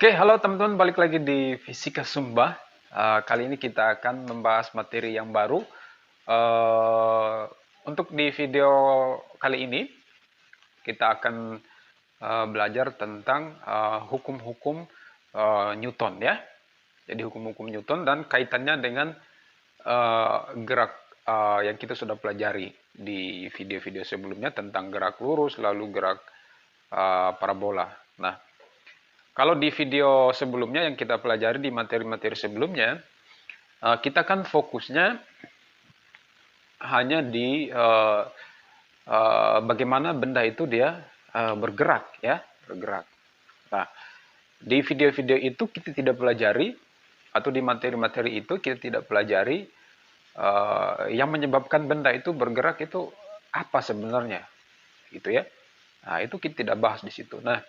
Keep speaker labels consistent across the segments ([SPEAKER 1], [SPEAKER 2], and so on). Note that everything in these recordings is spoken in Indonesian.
[SPEAKER 1] Oke, halo teman-teman, balik lagi di Fisika Sumba. Kali ini kita akan membahas materi yang baru. Eh, untuk di video kali ini, kita akan belajar tentang hukum-hukum Newton ya. Jadi hukum-hukum Newton dan kaitannya dengan gerak yang kita sudah pelajari di video-video sebelumnya tentang gerak lurus, lalu gerak parabola. Nah, kalau di video sebelumnya yang kita pelajari di materi-materi sebelumnya, kita kan fokusnya hanya di bagaimana benda itu dia bergerak ya, bergerak. Nah, di video-video itu kita tidak pelajari atau di materi-materi itu kita tidak pelajari yang menyebabkan benda itu bergerak itu apa sebenarnya, gitu ya. Nah, itu kita tidak bahas di situ. Nah,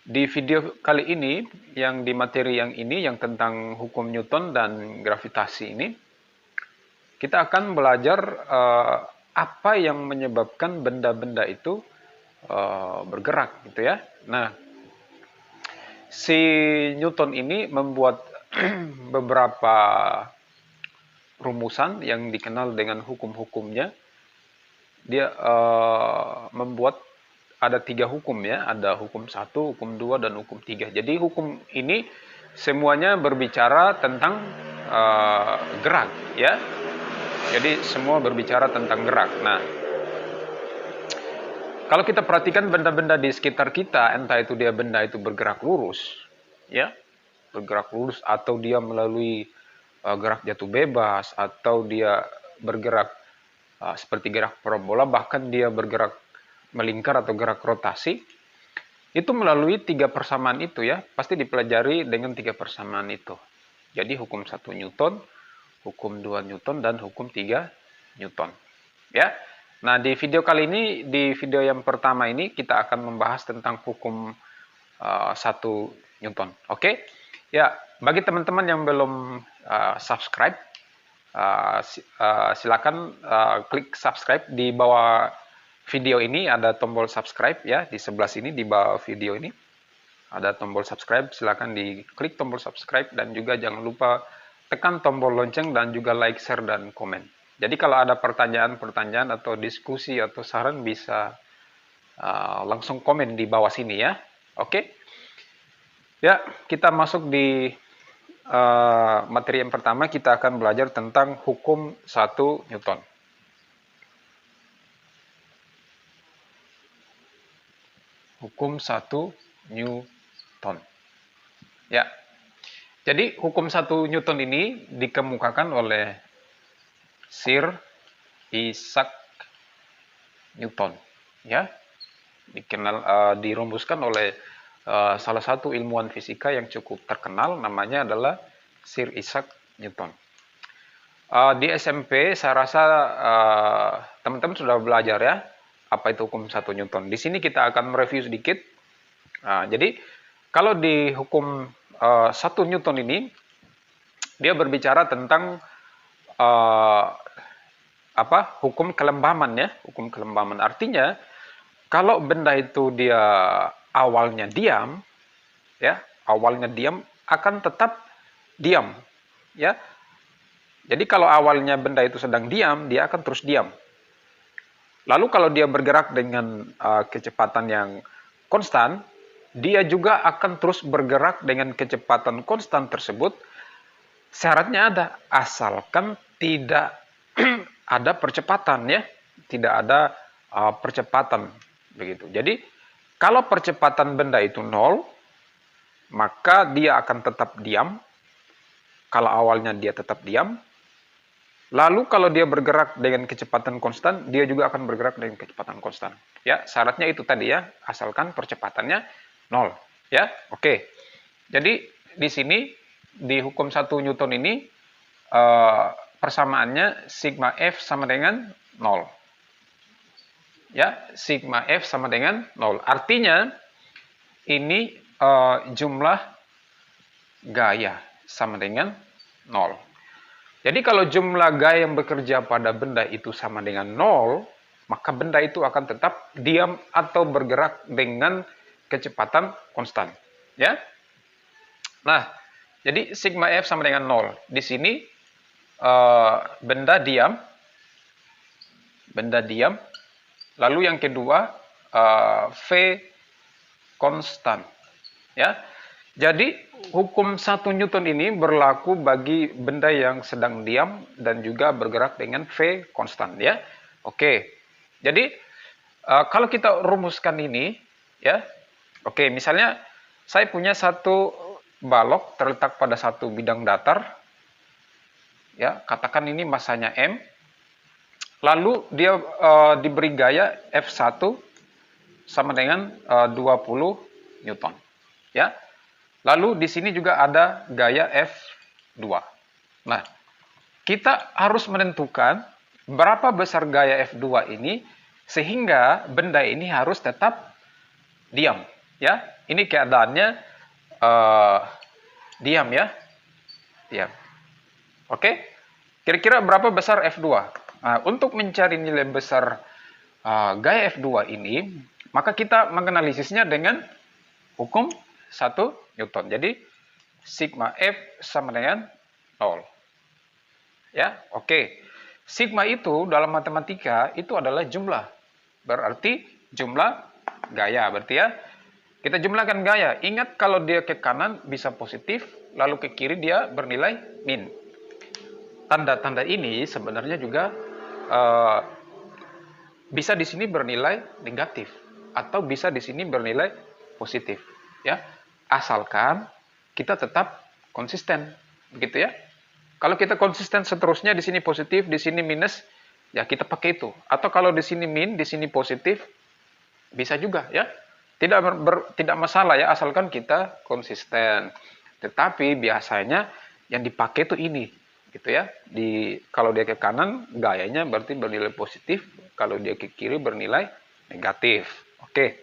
[SPEAKER 1] di video kali ini, yang di materi yang ini, yang tentang hukum Newton dan gravitasi ini, kita akan belajar apa yang menyebabkan benda-benda itu bergerak, gitu ya. Nah, si Newton ini membuat beberapa rumusan yang dikenal dengan hukum-hukumnya. Dia membuat ada 3 hukum ya, ada hukum 1, hukum 2, dan hukum 3. Jadi hukum ini semuanya berbicara tentang gerak ya. Jadi semua berbicara tentang gerak. Nah, kalau kita perhatikan benda-benda di sekitar kita, entah itu dia benda itu bergerak lurus ya, bergerak lurus, atau dia melalui gerak jatuh bebas, atau dia bergerak seperti gerak parabola, bahkan dia bergerak melingkar atau gerak rotasi, itu melalui 3 persamaan itu ya, pasti dipelajari dengan 3 persamaan itu. Jadi hukum 1 Newton, hukum 2 Newton, dan hukum 3 Newton. Ya. Nah, di video kali ini, di video yang pertama ini, kita akan membahas tentang hukum 1 Newton. Oke? Ya, bagi teman-teman yang belum subscribe, silakan klik subscribe di bawah video ini, ada tombol subscribe ya, di sebelah sini di bawah video ini ada tombol subscribe, silakan diklik tombol subscribe, dan juga jangan lupa tekan tombol lonceng dan juga like, share, dan komen. Jadi kalau ada pertanyaan-pertanyaan atau diskusi atau saran, bisa langsung komen di bawah sini ya. Oke? Ya, kita masuk di materi yang pertama. Kita akan belajar tentang hukum 1 Newton. Hukum 1 Newton. Ya. Jadi hukum 1 Newton ini dikemukakan oleh Sir Isaac Newton. Ya. Dirumuskan oleh salah satu ilmuwan fisika yang cukup terkenal, namanya adalah Sir Isaac Newton. Di SMP saya rasa teman-teman sudah belajar ya, apa itu hukum 1 Newton. Di sini kita akan mereview sedikit. Jadi kalau di hukum 1 Newton ini, dia berbicara tentang hukum kelembaman ya, hukum kelembaman. Artinya kalau benda itu dia awalnya diam ya, awalnya diam akan tetap diam ya. Jadi kalau awalnya benda itu sedang diam, dia akan terus diam. Lalu kalau dia bergerak dengan kecepatan yang konstan, dia juga akan terus bergerak dengan kecepatan konstan tersebut. Syaratnya ada, asalkan tidak ada percepatan ya, tidak ada percepatan begitu. Jadi kalau percepatan benda itu 0, maka dia akan tetap diam. Kalau awalnya dia tetap diam, lalu kalau dia bergerak dengan kecepatan konstan, dia juga akan bergerak dengan kecepatan konstan. Ya, syaratnya itu tadi ya, asalkan percepatannya 0. Ya, oke. Jadi di sini di hukum 1 Newton ini persamaannya sigma F sama dengan 0. Ya, sigma F sama dengan 0. Artinya ini jumlah gaya sama dengan 0. Jadi kalau jumlah gaya yang bekerja pada benda itu sama dengan 0, maka benda itu akan tetap diam atau bergerak dengan kecepatan konstan. Ya. Nah, jadi sigma F sama dengan 0. Di sini benda diam. Lalu yang kedua V konstan. Ya, jadi hukum 1 Newton ini berlaku bagi benda yang sedang diam dan juga bergerak dengan V konstan. Ya, oke. Jadi kalau kita rumuskan ini, ya, oke. Misalnya saya punya satu balok terletak pada satu bidang datar. Ya, katakan ini masanya M. Lalu dia diberi gaya F1 sama dengan 20 Newton. Ya. Lalu di sini juga ada gaya F2. Nah, kita harus menentukan berapa besar gaya F2 ini sehingga benda ini harus tetap diam. Ya, ini keadaannya diam ya. Diam. Oke. Kira-kira berapa besar F2? Nah, untuk mencari nilai besar gaya F2 ini, maka kita menganalisisnya dengan hukum 1 Newton. Jadi, sigma F sama dengan 0. Ya, oke. Sigma itu dalam matematika itu adalah jumlah. Berarti jumlah gaya. Berarti ya, kita jumlahkan gaya. Ingat kalau dia ke kanan bisa positif, lalu ke kiri dia bernilai min. Tanda-tanda ini sebenarnya juga bisa di sini bernilai negatif atau bisa di sini bernilai positif, ya. Asalkan kita tetap konsisten, begitu ya. Kalau kita konsisten seterusnya di sini positif, di sini minus, ya kita pakai itu. Atau kalau di sini min, di sini positif, bisa juga ya. Tidak masalah ya, asalkan kita konsisten. Tetapi biasanya yang dipakai itu ini, gitu ya. Kalau dia ke kanan, gayanya berarti bernilai positif. Kalau dia ke kiri bernilai negatif. Oke.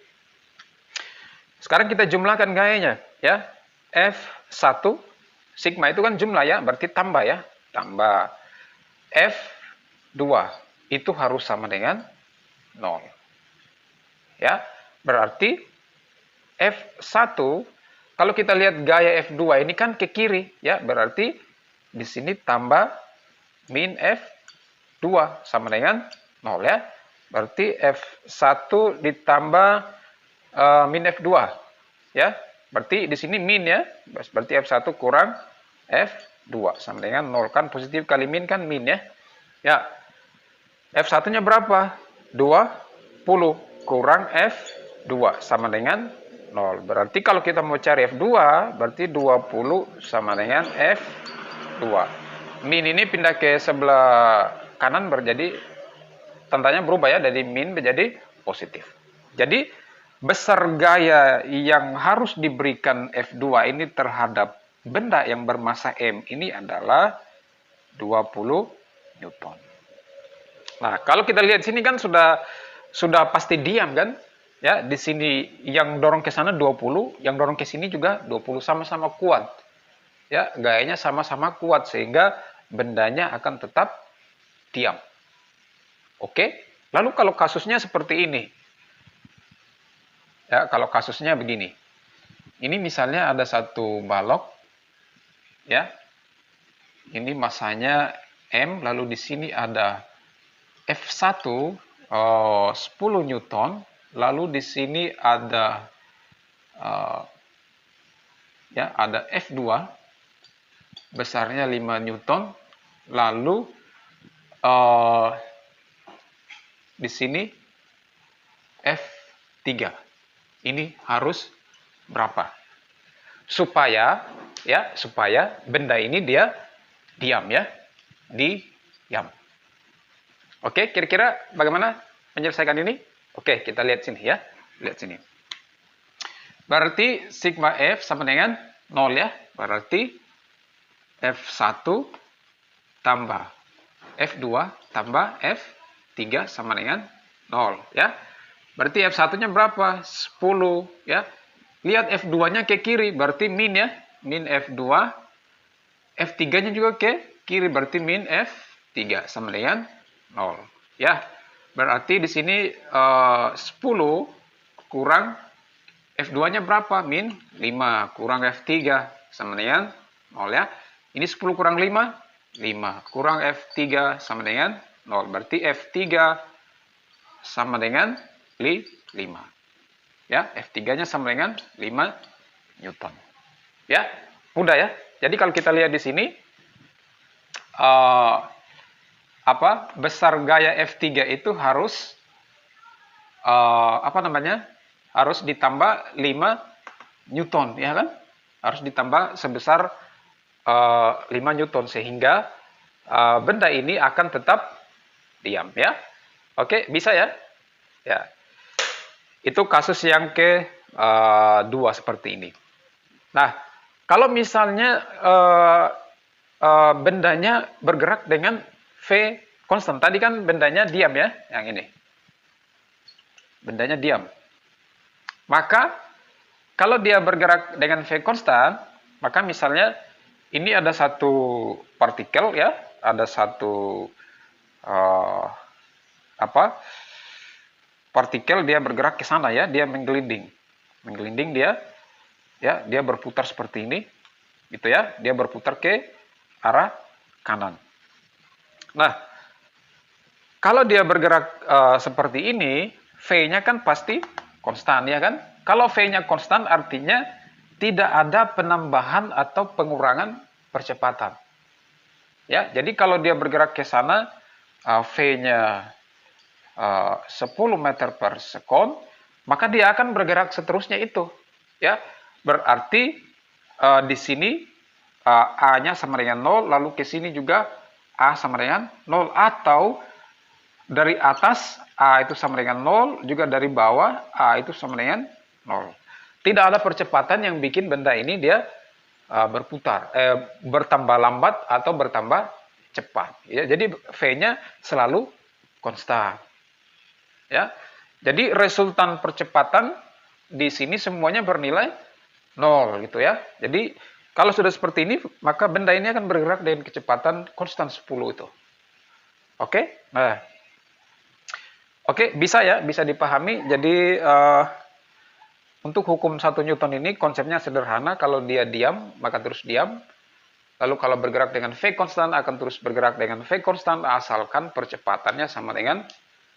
[SPEAKER 1] Sekarang kita jumlahkan gayanya, ya. F1 sigma itu kan jumlah ya, berarti tambah ya. Tambah F2 itu harus sama dengan 0. Ya. Berarti F1 kalau kita lihat gaya F2 ini kan ke kiri ya, berarti di sini tambah min F2 sama dengan 0 ya. Berarti F1 ditambah min F2 ya. Berarti di sini min ya. Berarti F1 kurang F2 sama dengan 0 kan, positif kali min kan min ya. Ya. F1-nya berapa? 20 kurang F2 sama dengan 0. Berarti kalau kita mau cari F2, berarti 20 sama dengan F2. Min ini pindah ke sebelah kanan berjadi tandanya berubah ya, dari min menjadi positif. Jadi besar gaya yang harus diberikan F2 ini terhadap benda yang bermassa M ini adalah 20 Newton. Nah, kalau kita lihat sini kan sudah pasti diam kan? Ya, di sini yang dorong ke sana 20, yang dorong ke sini juga 20, sama-sama kuat. Ya, gayanya sama-sama kuat sehingga bendanya akan tetap diam. Oke? Lalu kalau kasusnya seperti ini. Ya, kalau kasusnya begini. Ini misalnya ada satu balok ya. Ini massanya M, lalu di sini ada F1 10 Newton. Lalu di sini ada ada F2 besarnya 5 Newton. Lalu di sini F3. Ini harus berapa? Supaya benda ini dia diam ya. Diam. Oke, kira-kira bagaimana menyelesaikan ini? Oke, kita lihat sini ya. Lihat sini. Berarti sigma F sama dengan 0 ya. Berarti F1 tambah F2 tambah F3 sama dengan 0 ya. Berarti F1-nya berapa? 10 ya. Lihat F2-nya ke kiri, berarti min ya. Min F2. F3-nya juga ke kiri, berarti min F3 sama dengan 0 ya. Berarti di sini 10 kurang F2-nya berapa? Min 5 kurang F3. sama dengan 0 ya. Ini 10 kurang 5, 5. Kurang F3 sama dengan 0. Berarti F3 sama dengan 5. Ya, F3-nya sama dengan 5 Newton. Ya, mudah ya. Jadi kalau kita lihat di sini, besar gaya F3 itu harus harus ditambah 5 Newton, ya kan? Harus ditambah sebesar 5 Newton sehingga benda ini akan tetap diam, ya. Oke, bisa ya? Ya. Itu kasus yang kedua seperti ini. Nah, kalau misalnya bendanya bergerak dengan V konstan. Tadi kan bendanya diam ya, yang ini. Bendanya diam. Maka, kalau dia bergerak dengan V konstan, maka misalnya ini ada satu partikel ya, ada satu partikel dia bergerak ke sana ya, dia menggelinding. Menggelinding dia ya, dia berputar seperti ini. Gitu ya, dia berputar ke arah kanan. Nah, kalau dia bergerak seperti ini, V-nya kan pasti konstan ya kan? Kalau V-nya konstan artinya tidak ada penambahan atau pengurangan percepatan. Ya, jadi kalau dia bergerak ke sana, V-nya 10 meter per sekon, maka dia akan bergerak seterusnya itu. Ya, berarti di sini A-nya sama dengan 0, lalu ke sini juga A sama dengan 0, atau dari atas A itu sama dengan 0, juga dari bawah A itu sama dengan 0. Tidak ada percepatan yang bikin benda ini dia berputar, bertambah lambat atau bertambah cepat. Ya, jadi V-nya selalu konstan. Ya, jadi resultan percepatan di sini semuanya bernilai 0 gitu ya. Jadi kalau sudah seperti ini, maka benda ini akan bergerak dengan kecepatan konstan 10 itu. Oke? Nah, oke, bisa ya, bisa dipahami. Jadi untuk hukum 1 Newton ini konsepnya sederhana. Kalau dia diam, maka terus diam. Lalu kalau bergerak dengan V konstan, akan terus bergerak dengan V konstan, asalkan percepatannya sama dengan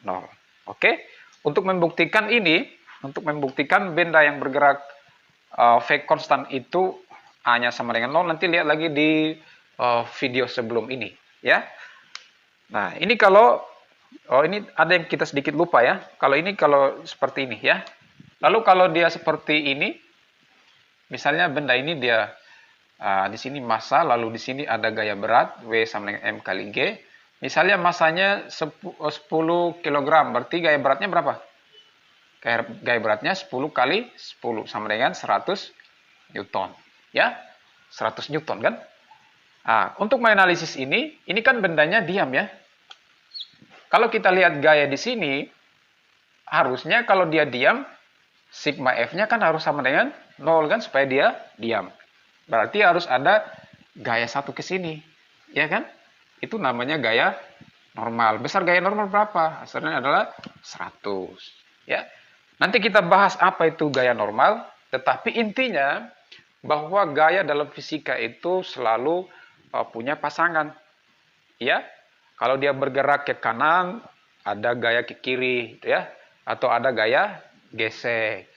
[SPEAKER 1] 0. Oke? Untuk membuktikan ini, untuk membuktikan benda yang bergerak V konstan itu A-nya sama dengan 0, nanti lihat lagi di video sebelum ini. Ya. Nah, ini kalau ini ada yang kita sedikit lupa ya. Kalau ini kalau seperti ini ya. Lalu kalau dia seperti ini, misalnya benda ini dia di sini massa, lalu di sini ada gaya berat W sama dengan M kali G. Misalnya massanya 10 kg, berarti gaya beratnya berapa? Gaya beratnya 10 kali 10 sama dengan 100 Newton. Ya, 100 Newton kan? Nah, untuk menganalisis ini kan bendanya diam ya. Kalau kita lihat gaya di sini, harusnya kalau dia diam, sigma F-nya kan harus sama dengan 0 kan, supaya dia diam. Berarti harus ada gaya 1 ke sini, ya kan? Itu namanya gaya normal. Besar gaya normal berapa? Hasilnya adalah 100. Ya. Nanti kita bahas apa itu gaya normal, tetapi intinya bahwa gaya dalam fisika itu selalu punya pasangan. Ya. Kalau dia bergerak ke kanan, ada gaya ke kiri, gitu ya. Atau ada gaya gesek.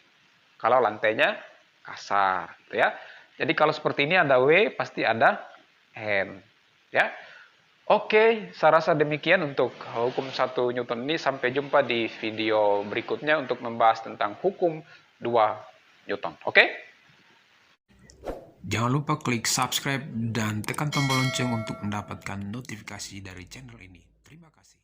[SPEAKER 1] Kalau lantainya kasar, gitu ya. Jadi kalau seperti ini ada W, pasti ada N. Ya. Oke, saya rasa demikian untuk hukum 1 Newton ini. Sampai jumpa di video berikutnya untuk membahas tentang hukum 2 Newton. Oke?
[SPEAKER 2] Jangan lupa klik subscribe dan tekan tombol lonceng untuk mendapatkan notifikasi dari channel ini. Terima kasih.